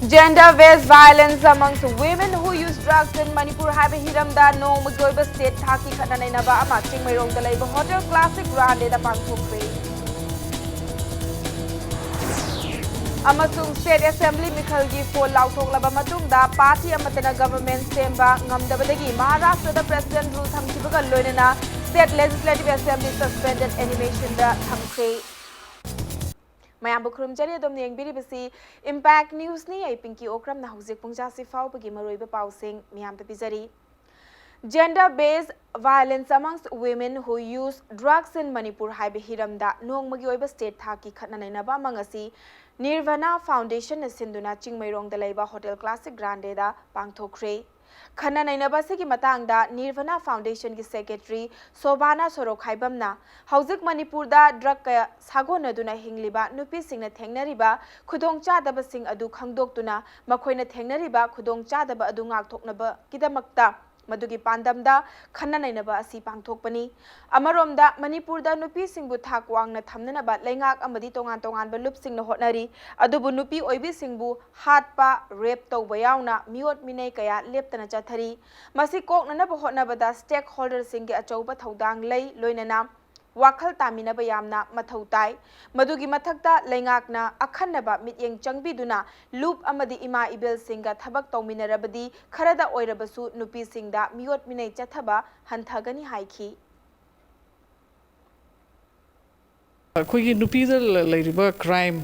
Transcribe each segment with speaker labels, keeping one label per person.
Speaker 1: Gender-based violence amongst women who use drugs in Manipur haiba hiramda nongmagi oiba state thaki khananainaba ama Chingmairongda leiba Hotel Classic Grande da pangthokre. Amasung State Assembly Mikhalgi for Lauthoklaba matungda party amatana government semba ngamdabadagi Maharashtra da President rule thamkibaga loinana State Legislative Assembly suspended animation da thamkre. Mayam bukrum jari adom ni engbiri basi Impact News ni ay Pinky Okram na hujik pungja si fau bagi maroiba pausing miyam tapizari. Gender-based violence amongst women who use drugs in Manipur haiba hiramda nongmagi oiba state thaki khatnanainaba mangasi Nirvana Foundation na sinduna Chingmairongda leiba Hotel Classic Grande da pangthokre. Khananainaba sigi matangda Nirvana Foundation ki secretary Sobana Sorokhaibamna Haujik Manipur da drug ka sagonaduna hingliba nupi singna thengnariba khudongchadaba sing adu khangdoktuna makhoina thengnariba khudongchadaba adu ngakthoknaba kidamakta Madugi Pandamda Khananainaba asi pangthokpani Amaromda Manipurda nupi singbu thakwangna thamnanaba lengak amadi tongan tongan ba lup singna hotnari adubu nupi oibi singbu hatpa rape tawba yauna miot minai kaya leptana chathari masi koknanaba hotnabada stakeholder singge achauba thodang lei loinana Wakal taminaba yamna mathautai madugi mathakta lengakna akhanaba mityeng changbiduna loop amadi ima ibel singa thabak tawminarabadi kharada oirabasu nupi singda miot minai chathaba hanthagani haiki
Speaker 2: अखोई नुपीदा लेरिबा crime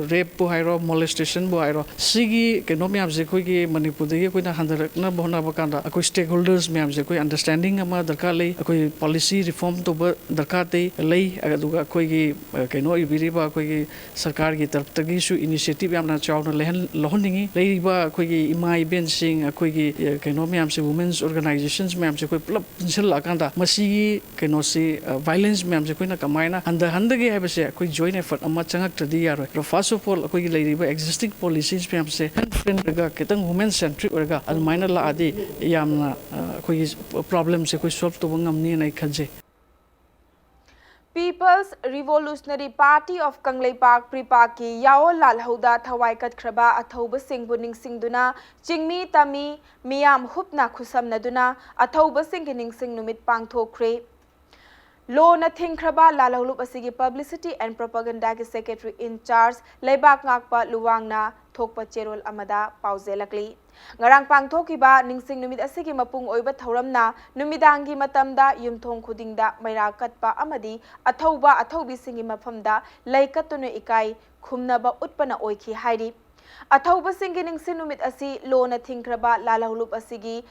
Speaker 2: rape बु हाइरो molestation बु हाइरो सिगी केनो ma'am जे खोई मणिपुर दे कोइना हंदरकना बहना बकांदा अखोई stake holders ma'am जे कोई understanding अमा दरकार ले अखोई पॉलिसी रिफॉर्म तो दरकार ते ले अदुगा अखोई केनो इबिरिबा अखोई सरकार की तरफ तगी सु इनिशिएटिव यामना चावना लेहन लोहनिंगी लेरिबा अखोई इमा इबेन सिंग अखोई केनो म्याम से वुमेन्स ऑर्गेनाइजेशंस म्याम जे कोई पुलप पिंसल लाकांदा मसी केनो से वायलेंस म्याम जे कोइना कमाइना हंदगे कोई जॉइन एफर्ट अमा चंगक्तदी यारो फर्स्ट ऑफ ऑल कोई लेरिबा एक्जिस्टिंग पॉलिसीज पे हमसे फ्रेंड रगा कितंग वुमेन सेंट्रिक रगा अलमाइना लादी यामना कोई प्रॉब्लम से कोई सॉल्व तो ngamni nai khanje
Speaker 1: People's Revolutionary Party of Kangleipak Pripaki Yao Lalhouda Thawai Katkraba Athauba Singbu Ningsingduna Chingmi Tami Miyam Hupna Khusamnaduna Athauba Singing Sing Numit Pangthokre Law Nothing Kraba Lalahulup Asigi Publicity and Propaganda Secretary in Charge Leibak Ngakpa Luwangna Thokpa Cherol Amada Pauzelakli Ngarang Pangthokiba Ningsing Numit Asigi Mapung Oiba Thoramna Numidangi Matamda Yumthong Khudingda Maira Katpa Amadi Athaubi Singi Mapamda Laikatunu Ikai Khumnaba Utpana Oiki Hairi Athauba Singi Ningsing Numit Asi Law Nothing Kraba Lalahulup Asigi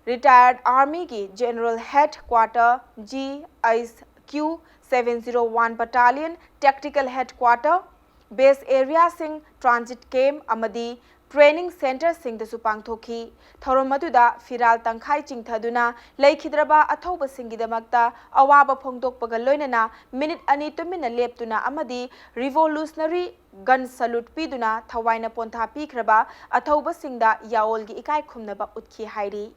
Speaker 1: Retired Army ki General Headquarter GIQ 701 Battalion Tactical Headquarter Base Area Sing Transit Camp Amadi Training Center Sing the Supang Thoki Thoromaduda Firal Tangkhai Chingthaduna Laikhidraba Athoba Singidamakta Awaba Phongdok Pagaloinana Minute Ani Tumina Leptuna Amadi Revolutionary Gun Salute Piduna Thawaina Pontha Pikraba Athoba Singda Yaolgi Ikai Khumnaba Utki Hairi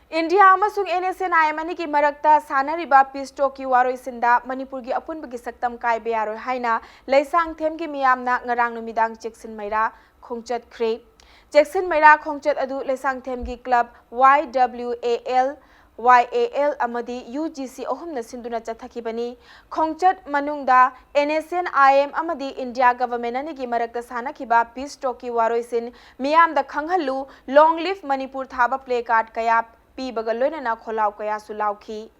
Speaker 1: India amasung NSNIM ki marakta sanariba peace talk ki waroisinda Manipur gi apunbagi saktam kaibe yaroi haina leisang them ki miyamna ngarang numidang Jackson Maira khongchat khre Jackson Maira khongchat adu leisang them gi club YWAL amadi UGC ohumna sinduna chathakibani khongchat manungda NSNIM amadi India government ani gi marakta sanakiba peace talk ki waroisin miyamda khanghalu long live Manipur thaba play card kaya P bagaloina na kholau kaya sulauki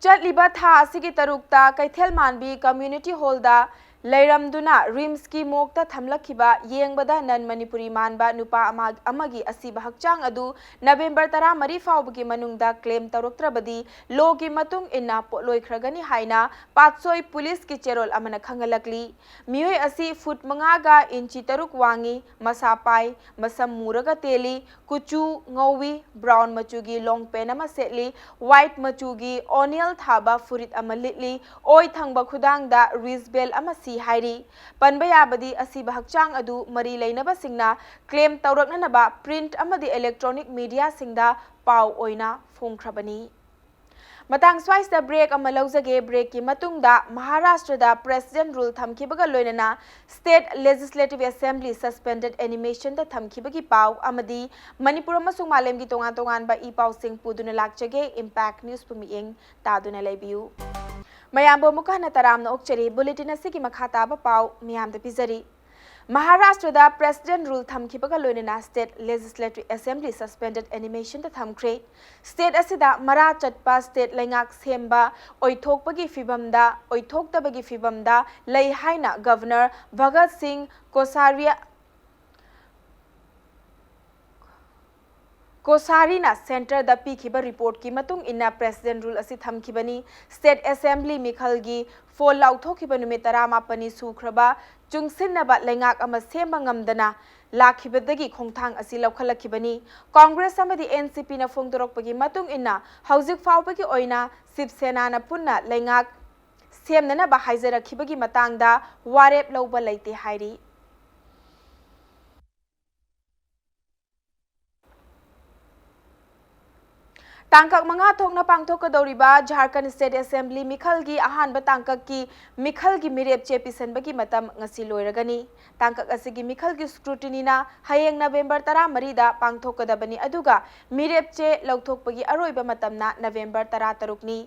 Speaker 1: Chatliba tha asigi tarukta Kaithel Manbi Community Hall da ꯂꯩꯔꯝꯗꯨꯅ ꯔꯤꯝꯁꯀꯤ ꯃꯣꯛꯇ ꯊꯝꯂꯛꯈꯤꯕ ꯌꯦꯡꯕꯗ ꯅꯟ ꯃꯅꯤꯄꯨꯔꯤ ꯃꯥꯟꯕ ꯅꯨꯄꯥ ꯑꯃꯒꯤ ꯑꯁꯤꯕ ꯍꯛꯆꯥꯡ ꯑꯗꯨ ꯅꯕꯦꯝꯕꯔ 13 ꯐꯥꯎꯕꯒꯤ ꯃꯅꯨꯡꯗ ꯀ꯭ꯂꯦꯝ ꯇꯧꯔꯛꯇ꯭ꯔꯕꯗꯤ ꯂꯣꯒꯤ ꯃꯇꯨꯡ ꯏꯟꯅ ꯄꯣꯠꯂꯣꯏꯈ꯭ꯔꯒꯅꯤ ꯍꯥꯏꯅ ꯄꯥꯠꯁꯣꯏ ꯄꯨꯂꯤꯁꯀꯤ ꯆꯦꯔꯣꯜ ꯑꯃꯅ ꯈꯪꯍꯜꯂꯛꯂꯤ꯫ ꯃꯤꯑꯣꯏ ꯑꯁꯤ ꯐꯨꯠ 5ꯒ ꯏꯟꯆꯤ 3 ꯋꯥꯡꯏ, ꯃꯁꯥ ꯄꯥꯏ, ꯃꯁꯝ ꯃꯨꯔꯒ ꯇꯦꯜꯂꯤ, ꯀꯨꯆꯨ ꯉꯧꯏ, ꯕ꯭ꯔꯥꯎꯟ ꯃꯆꯨꯒꯤ ꯂꯣꯡ ꯄꯦꯟ ꯑꯃ ꯁꯦꯠꯂꯤ, ꯋꯥꯏꯠ ꯃꯆꯨꯒꯤ ꯑꯣꯅꯤꯌꯜ ꯊꯥꯕ ꯐꯨꯔꯤꯠ ꯑꯃ ꯂꯤꯠꯂꯤ, ꯑꯣꯏ ꯊꯪꯕ ꯈꯨꯗꯥꯡꯗ ꯔꯤꯁꯕꯦꯜ ꯑꯃ ꯍꯥꯏꯔꯤ꯫ ꯄꯟꯕ ꯌꯥꯕꯗꯤ ꯑꯁꯤꯕ ꯍꯛꯆꯥꯡ ꯑꯗꯨ ꯃꯔꯤ ꯂꯩꯅꯕꯁꯤꯡꯅ ꯀ꯭ꯂꯦꯝ ꯇꯧꯔꯛꯅꯅꯕ ꯄ꯭ꯔꯤꯟꯠ ꯑꯃꯗꯤ ꯏꯂꯦꯛꯇ꯭ꯔꯣꯅꯤꯛ ꯃꯤडियाꯁꯤꯡꯗ ꯄꯥꯎ ꯑꯣꯏꯅ ꯐꯣꯡꯈ꯭ꯔꯕꯅꯤ꯫ ꯃꯇꯥꯡ ꯁ꯭ꯋꯥꯏꯁꯤꯗ ꯕ꯭ꯔꯦꯛ ꯑꯃ ꯂꯧꯖꯒꯦ꯫ ꯕ꯭ꯔꯦꯛꯀꯤ ꯃꯇꯨꯡꯗ ꯃꯍꯥꯔꯥꯁꯇ꯭ꯔꯗ ꯄ꯭ꯔꯦꯁꯤꯗꯦꯟꯠ ꯔꯨꯜ ꯊꯝꯈꯤꯕꯒ ꯂꯣꯏꯅꯅ ꯁ꯭ꯇꯦꯠ ꯂꯦꯖꯤꯁꯂꯦꯇꯤꯚ ꯑꯦꯁꯦꯝꯕ꯭ꯂꯤ ꯁꯁꯄꯦꯟꯗꯦꯗ ꯑꯦꯅꯤꯃꯦꯁꯟꯗ ꯊꯝꯈꯤꯕꯒꯤ ꯄꯥꯎ ꯑꯃꯗꯤ ꯃꯅꯤꯄꯨꯔ ꯑꯃꯁꯨꯡ ꯃꯥꯂꯦꯝꯒꯤ ꯇꯣꯉꯥꯟ-ꯇꯣꯉꯥꯟꯕ ꯏ-ꯄꯥꯎꯁꯤꯡ ꯄꯨꯗꯨꯅ ꯂꯥꯛꯆꯒꯦ꯫ ꯏꯝꯄꯦꯛ ꯅ꯭ꯌꯨꯁꯄꯨ ꯃꯤꯠꯌꯦꯡ ꯇꯥꯗꯨꯅ ꯂꯩꯕꯤꯌꯨ꯫ ꯃꯌꯥꯝꯕꯨ ꯑꯃꯨꯛ ꯍꯟꯅ ꯇꯔꯥꯝꯅ ꯑꯣꯛꯆꯔꯤ꯫ ꯕꯨꯂꯦꯇꯤꯟ ꯑꯁꯤꯒꯤ ꯃꯈꯥ ꯇꯥꯕ ꯄꯥꯎ ꯃꯤꯌꯥꯝꯗ ꯄꯤꯖꯔꯤ꯫ ꯃꯍꯥꯔꯥꯁꯇ꯭ꯔꯗ ꯄ꯭ꯔꯦꯁꯤꯗꯦꯟꯠ ꯔꯨꯜ ꯊꯝꯈꯤꯕꯒ ꯂꯣꯏꯅꯅ ꯁ꯭ꯇꯦꯠ ꯂꯦꯖꯤꯁꯂꯦꯇꯤꯚ ꯑꯦꯁꯦꯝꯕ꯭ꯂꯤ ꯁꯁꯄꯦꯟꯗꯦꯗ ꯑꯦꯅꯤꯃꯦꯁꯟꯗ ꯊꯝꯈ꯭ꯔꯦ꯫ ꯁ꯭ꯇꯦꯠ ꯑꯁꯤꯗ ꯃꯔꯥ ꯆꯠꯄ ꯁ꯭ꯇꯦꯠ ꯂꯩꯉꯥꯛ ꯁꯦꯝꯕ ꯑꯣꯏꯊꯣꯛꯇꯕꯒꯤ ꯐꯤꯚꯝꯗ ꯂꯩ ꯍꯥꯏꯅ ꯒꯚꯔꯅꯔ ꯚꯒꯠ ꯁꯤꯡꯍ ꯀꯣꯁꯥꯔꯤꯅ ꯁꯦꯟꯇꯔꯗ ꯄꯤꯈꯤꯕ ꯔꯤꯄꯣꯔꯠꯀꯤ ꯃꯇꯨꯡ ꯏꯟꯅ ꯄ꯭ꯔꯦꯁꯤꯗꯦꯟꯠ ꯔꯨꯜ ꯑꯁꯤ ꯊꯝꯈꯤꯕꯅꯤ꯫ ꯁ꯭ꯇꯦꯠ ꯑꯦꯁꯦꯝꯕ꯭ꯂꯤ ꯃꯤꯈꯜꯒꯤ ꯐꯣꯜ ꯂꯥꯎꯊꯣꯛꯈꯤꯕ ꯅꯨꯃꯤꯠ 19 ꯁꯨꯈ꯭ꯔꯕ ꯆꯨꯡꯁꯤꯟꯅꯕ ꯂꯩꯉꯥꯛ ꯑꯃ ꯁꯦꯝꯕ ꯉꯝꯗꯅ ꯂꯥꯛꯈꯤꯕꯗꯒꯤ ꯈꯣꯡꯊꯥꯡ ꯑꯁꯤ ꯂꯧꯈꯠꯂꯛꯈꯤꯕꯅꯤ꯫ ꯀꯣꯡꯒ꯭ꯔꯦꯁ ꯑꯃꯗꯤ NCPꯅ ꯐꯣꯡꯗꯣꯔꯛꯄꯒꯤ ꯃꯇꯨꯡ ꯏꯟꯅ ꯍꯧꯖꯤꯛ ꯐꯥꯎꯕꯒꯤ ꯑꯣꯏꯅ ꯁꯤꯕ ꯁꯦꯅꯥꯅ ꯄꯨꯟꯅ ꯂꯩꯉꯥꯛ ꯁꯦꯝꯅꯅꯕ ꯍꯥꯏꯖꯔꯛꯈꯤꯕꯒꯤ ꯃꯇꯥꯡꯗ ꯋꯥꯔꯦꯞ ꯂꯧꯕ ꯂꯩꯇꯦ ꯍꯥꯏꯔꯤ꯫ ꯇꯥꯡꯀꯛ 5 ꯊꯣꯛꯅ ꯄꯥꯡꯊꯣꯛꯀꯗꯧꯔꯤꯕ ꯓꯥꯔꯈꯟꯗ ꯁ꯭ꯇꯦꯠ ꯑꯦꯁꯦꯝꯕ꯭ꯂꯤ ꯃꯤꯈꯜꯒꯤ ꯑꯍꯥꯟꯕ ꯇꯥꯡꯀꯛꯀꯤ ꯃꯤꯈꯜꯒꯤ ꯃꯤꯔꯦꯞ ꯆꯦ ꯄꯤꯁꯟꯕꯒꯤ ꯃꯇꯝ ꯉꯁꯤ ꯂꯣꯏꯔꯒꯅꯤ꯫ ꯇꯥꯡꯀꯛ ꯑꯁꯤꯒꯤ ꯃꯤꯈꯜꯒꯤ ꯁ꯭ꯀ꯭ꯔꯨꯇꯤꯅꯤꯅ ꯍꯌꯦꯡ ꯅꯕꯦꯝꯕꯔ 13ꯗ ꯄꯥꯡꯊꯣꯛꯀꯗꯕꯅꯤ ꯑꯗꯨꯒ ꯃꯤꯔꯦꯞ ꯆꯦ ꯂꯧꯊꯣꯛꯄꯒꯤ ꯑꯔꯣꯏꯕ ꯃꯇꯝꯅ ꯅꯕꯦꯝꯕꯔ 13ꯅꯤ꯫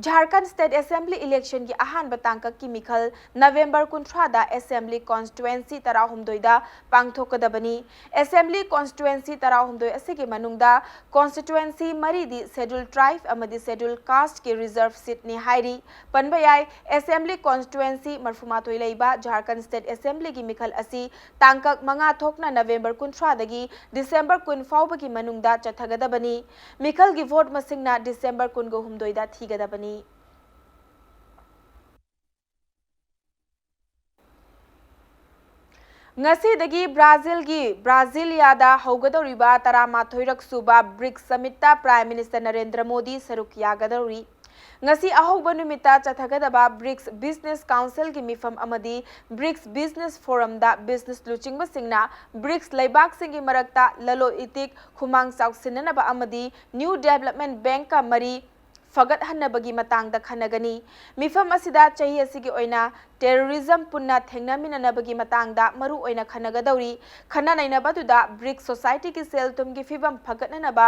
Speaker 1: ꯓꯥꯔꯈꯟꯗ ꯁ꯭ꯇꯦꯠ ꯑꯦꯁꯦꯝꯕ꯭ꯂꯤ ꯏꯂꯦꯛꯁꯟꯒꯤ ꯑꯍꯥꯟꯕ ꯇꯥꯡꯀꯛꯀꯤ ꯃꯤꯈꯜ ꯅꯕꯦꯝꯕꯔ 30ꯗ ꯑꯦꯁꯦꯝꯕ꯭ꯂꯤ ꯀꯣꯟꯁꯇꯤꯇꯨꯑꯦꯟꯁꯤ 19ꯗ ꯄꯥꯡꯊꯣꯛꯀꯗꯕꯅꯤ꯫ ꯑꯦꯁꯦꯝꯕ꯭ꯂꯤ ꯀꯣꯟꯁꯇꯤꯇꯨꯑꯦꯟꯁꯤ 19 ꯑꯁꯤꯒꯤ ꯃꯅꯨꯡꯗ ꯀꯣꯟꯁꯇꯤꯇꯨꯑꯦꯟꯁꯤ 4ꯗꯤ ꯁꯦꯗ꯭ꯌꯨꯜ ꯇ꯭ꯔꯥꯏꯕ ꯑꯃꯗꯤ ꯁꯦꯗ꯭ꯌꯨꯜ ꯀꯥꯁꯠꯀꯤ ꯔꯤꯖꯔꯚ ꯁꯤꯠꯅꯤ ꯍꯥꯏꯔꯤ꯫ ꯄꯟꯕ ꯌꯥꯏ ꯑꯦꯁꯦꯝꯕ꯭ꯂꯤ ꯀꯣꯟꯁꯇꯤꯇꯨꯑꯦꯟꯁꯤ 35 ꯂꯩꯕ ꯓꯥꯔꯈꯟꯗ ꯁ꯭ꯇꯦꯠ ꯑꯦꯁꯦꯝꯕ꯭ꯂꯤꯒꯤ ꯃꯤꯈꯜ ꯑꯁꯤ ꯇꯥꯡꯀꯛ 5 ꯊꯣꯛꯅ ꯅꯕꯦꯝꯕꯔ 30ꯗꯒꯤ ꯗꯤꯁꯦꯝꯕꯔ 10 ꯐꯥꯎꯕꯒꯤ ꯃꯅꯨꯡꯗ ꯆꯠꯊꯒꯗꯕꯅꯤ꯫ ꯃꯤꯈꯜꯒꯤ ꯚꯣꯠ ꯃꯁꯤꯡꯅ ꯗꯤꯁꯦꯝꯕꯔ 18ꯗ ꯊꯤꯒꯗꯕꯅꯤ꯫ ꯉꯁꯤꯗꯒꯤ ꯕ꯭ꯔꯥꯖꯤꯂꯤꯌꯥꯗ ꯍꯧꯒꯗꯧꯔꯤꯕ 11ꯔꯛ ꯁꯨꯕ bricks ꯁꯃꯤꯠꯇ prime minister Narendra Modi ꯁꯔꯨꯛ ꯌꯥꯒꯗꯧꯔꯤ꯫ ꯉꯁꯤ ꯑꯍꯧꯕ ꯅꯨꯃꯤꯠꯇ ꯆꯠꯊꯒꯗꯕ ꯕ꯭ꯔꯤꯛꯁ ꯕꯤꯖꯤꯅꯦꯁ ꯀꯥꯎꯟꯁꯤꯜꯒꯤ ꯃꯤꯐꯝ ꯑꯃꯗꯤ ꯕ꯭ꯔꯤꯛꯁ ꯕꯤꯖꯤꯅꯦꯁ ꯐꯣꯔꯝꯗ ꯕꯤꯖꯤꯅꯦꯁ ꯂꯨꯆꯤꯡꯕꯁꯤꯡꯅ ꯕ꯭ꯔꯤꯛꯁ ꯂꯩꯕꯥꯛꯁꯤꯡꯒꯤ ꯃꯔꯛꯇ ꯂꯂꯣꯟ-ꯏꯇꯤꯛ ꯈꯨꯃꯥꯡ ꯆꯥꯎꯁꯤꯟꯅꯅꯕ ꯑꯃꯗꯤ ꯅ꯭ꯌꯨ ꯗꯤꯚꯦꯂꯞꯃꯦꯟꯠ ꯕꯦꯡꯛꯀ ꯃꯔꯤ ꯐꯒꯠꯍꯟꯅꯕꯒꯤ ꯃꯇꯥꯡꯗ ꯈꯟꯅꯒꯅꯤ꯫ ꯃꯤꯐꯝ ꯑꯁꯤꯗ ꯆꯍꯤ ꯑꯁꯤꯒꯤ ꯑꯣꯏꯅ ꯇꯦꯔꯣꯔꯤꯖꯝ ꯄꯨꯟꯅ ꯊꯦꯡꯅꯃꯤꯟꯅꯅꯕꯒꯤ ꯃꯇꯥꯡꯗ ꯃꯔꯨꯑꯣꯏꯅ ꯈꯟꯅꯒꯗꯧꯔꯤ꯫ ꯈꯟꯅ-ꯅꯩꯅꯕꯗꯨꯗ ꯕ꯭ꯔꯤꯛꯁ ꯁꯣꯁꯥꯏꯇꯤꯒꯤ ꯁꯦꯜ-ꯊꯨꯝꯒꯤ ꯐꯤꯚꯝ ꯐꯒꯠꯍꯟꯅꯕ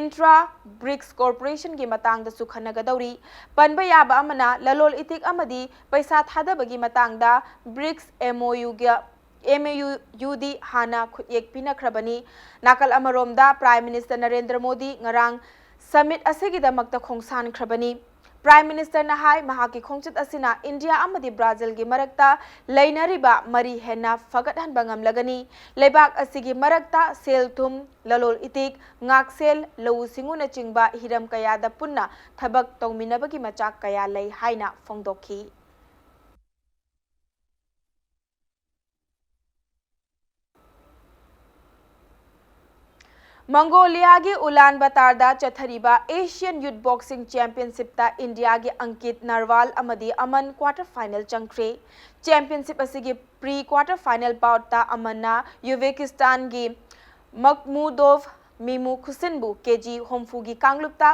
Speaker 1: ꯏꯟꯇ꯭ꯔꯥ-ꯕ꯭ꯔꯤꯛꯁ ꯀꯣꯔꯄꯣꯔꯦꯁꯟꯒꯤ ꯃꯇꯥꯡꯗꯁꯨ ꯈꯟꯅꯒꯗꯧꯔꯤ꯫ ꯄꯟꯕ ꯌꯥꯕ ꯑꯃꯅ ꯂꯂꯣꯟ-ꯏꯇꯤꯛ ꯑꯃꯗꯤ ꯄꯩꯁꯥ ꯊꯥꯗꯕꯒꯤ ꯃꯇꯥꯡꯗ ꯕ꯭ꯔꯤꯛꯁ MOUꯗꯤ ꯍꯥꯟꯅ ꯈꯨꯠꯌꯦꯛ ꯄꯤꯅꯈ꯭ꯔꯕꯅꯤ꯫ ꯅꯥꯀꯜ ꯑꯃꯔꯣꯝꯗ ꯄ꯭ꯔꯥꯏꯝ ꯃꯤꯅꯤꯁꯇꯔ ꯅꯔꯦꯟꯗ꯭ꯔ ꯃꯣꯗꯤ ꯉꯔꯥꯡ ꯁꯃꯤꯠ ꯑꯁꯤꯒꯤꯗꯃꯛꯇ ꯈꯣꯡꯁꯥꯟꯈ꯭ꯔꯕꯅꯤ꯫ ꯄ꯭ꯔꯥꯏꯝ ꯃꯤꯅꯤꯁꯇꯔꯅ ꯍꯥꯏ ꯃꯍꯥꯛꯀꯤ ꯈꯣꯡꯆꯠ ꯑꯁꯤꯅ ꯏꯟꯗꯤꯌꯥ ꯑꯃꯗꯤ ꯕ꯭ꯔꯥꯖꯤꯜꯒꯤ ꯃꯔꯛꯇ ꯂꯩꯅꯔꯤꯕ ꯃꯔꯤ ꯍꯦꯟꯅ ꯐꯒꯠꯍꯟꯕ ꯉꯝꯂꯒꯅꯤ꯫ ꯂꯩꯕꯥꯛ ꯑꯁꯤꯒꯤ ꯃꯔꯛꯇ ꯁꯦꯜ-ꯊꯨꯝ, ꯂꯂꯣꯟ-ꯏꯇꯤꯛ, ꯉꯥꯛꯁꯦꯜ, ꯂꯧꯎ-ꯁꯤꯡꯎꯅꯆꯤꯡꯕ ꯍꯤꯔꯝ ꯀꯌꯥꯗ ꯄꯨꯟꯅ ꯊꯕꯛ ꯇꯧꯃꯤꯟꯅꯕꯒꯤ ꯃꯆꯥꯛ ꯀꯌꯥ ꯂꯩ ꯍꯥꯏꯅ ꯐꯣꯡꯗꯣꯛꯈꯤ꯫ ꯃꯪꯒꯣꯂꯤयाꯒꯤ ꯎꯂꯥꯟ ꯕꯥꯇꯥꯔꯗ ꯆꯠꯊꯔꯤꯕ ꯑꯦꯁꯤꯌꯟ ꯌꯨथ ꯕꯣꯛꯁꯤꯡ ꯆꯦꯝꯄꯤꯌꯟꯁꯤꯞꯇ ꯏꯟꯗꯤꯌꯥꯒꯤ ꯑꯪꯀꯤꯠ ꯅꯔꯋꯥꯜ ꯑꯃꯗꯤ ꯑꯃꯟ ꯀ꯭ꯋꯥꯇꯔ ꯐꯥꯏꯅꯦꯜ ꯆꯪꯈ꯭ꯔꯦ꯫ ꯆꯦꯝꯄꯤꯌꯟꯁꯤꯞ ꯑꯁꯤꯒꯤ ꯄ꯭ꯔꯤ ꯀ꯭ꯋꯥꯇꯔ ꯐꯥꯏꯅꯦꯜ ꯕꯥꯎꯠꯇ ꯑꯃꯟꯅ ꯎꯖꯕꯦꯀꯤꯁꯇꯥꯟꯒꯤ ꯃꯈꯃꯨꯗꯣꯚ ꯃꯤꯃꯨꯈꯨꯁꯤꯟꯕꯨ ꯀꯦꯖꯤ 70ꯒꯤ ꯀꯥꯡꯂꯨꯞꯇ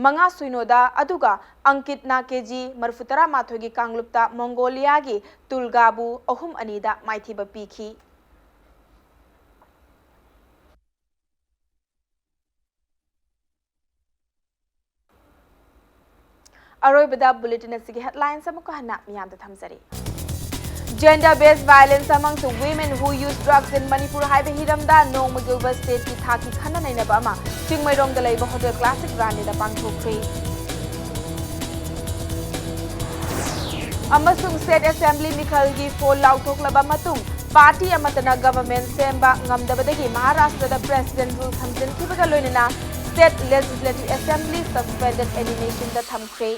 Speaker 1: 5-0ꯗ ꯑꯗꯨꯒ ꯑꯪꯀꯤꯠꯅ ꯀꯦꯖꯤ 39ꯒꯤ ꯀꯥꯡꯂꯨꯞꯇ ꯃꯪꯒꯣꯂꯤयाꯒꯤ ꯇꯨꯜꯒꯥꯕꯨ 3-2ꯗ ꯃꯥꯏꯊꯤꯕ ꯄꯤꯈꯤ꯫ ꯑꯔꯣꯏꯕꯗ ꯕꯨꯂꯦꯇꯤꯟ ꯑꯁꯤꯒꯤ ꯍꯦꯗꯂꯥꯏꯟꯁ ꯑꯃꯨꯛꯀ ꯍꯟꯅ ꯃꯤꯌꯥꯝꯗ ꯊꯝꯖꯔꯤ꯫ ꯖꯦꯟꯗꯔ ꯕꯦꯁ ꯚꯥꯏꯂꯦꯟꯁ ꯑꯃꯁꯨꯡ ꯋꯤꯃꯦꯟ ꯍꯨ ꯌꯨꯖ ꯗ꯭ꯔꯒꯁ ꯏꯟ ꯃꯅꯤꯄꯨꯔ ꯍꯥꯏꯕ ꯍꯤꯔꯝꯗ ꯅꯣꯡꯃꯒꯤ ꯑꯣꯏꯕ ꯁ꯭ꯇꯦꯠꯀꯤ ꯊꯥꯛꯀꯤ ꯈꯟꯅ-ꯅꯩꯅꯕ ꯑꯃ ꯆꯤꯡꯃꯩꯔꯣꯡꯗ ꯂꯩꯕ ꯍꯣꯇꯦꯜ ꯀ꯭ꯂꯥꯁꯤꯛ ꯒ꯭ꯔꯥꯟꯗꯦꯗ ꯄꯥꯡꯊꯣꯛꯈ꯭ꯔꯦ꯫ अमसुंग स्टेट असेंबली मिखल की फोल लाउथोक्लबा मतुंग पार्टी अमतना गवर्नमेंट सेम्बा ngamdabadagi महाराष्ट्र प्रेसिडेंट रूल थमजिनखिबगा लोइनना state legislative assembly suspended animation दा थमख्रे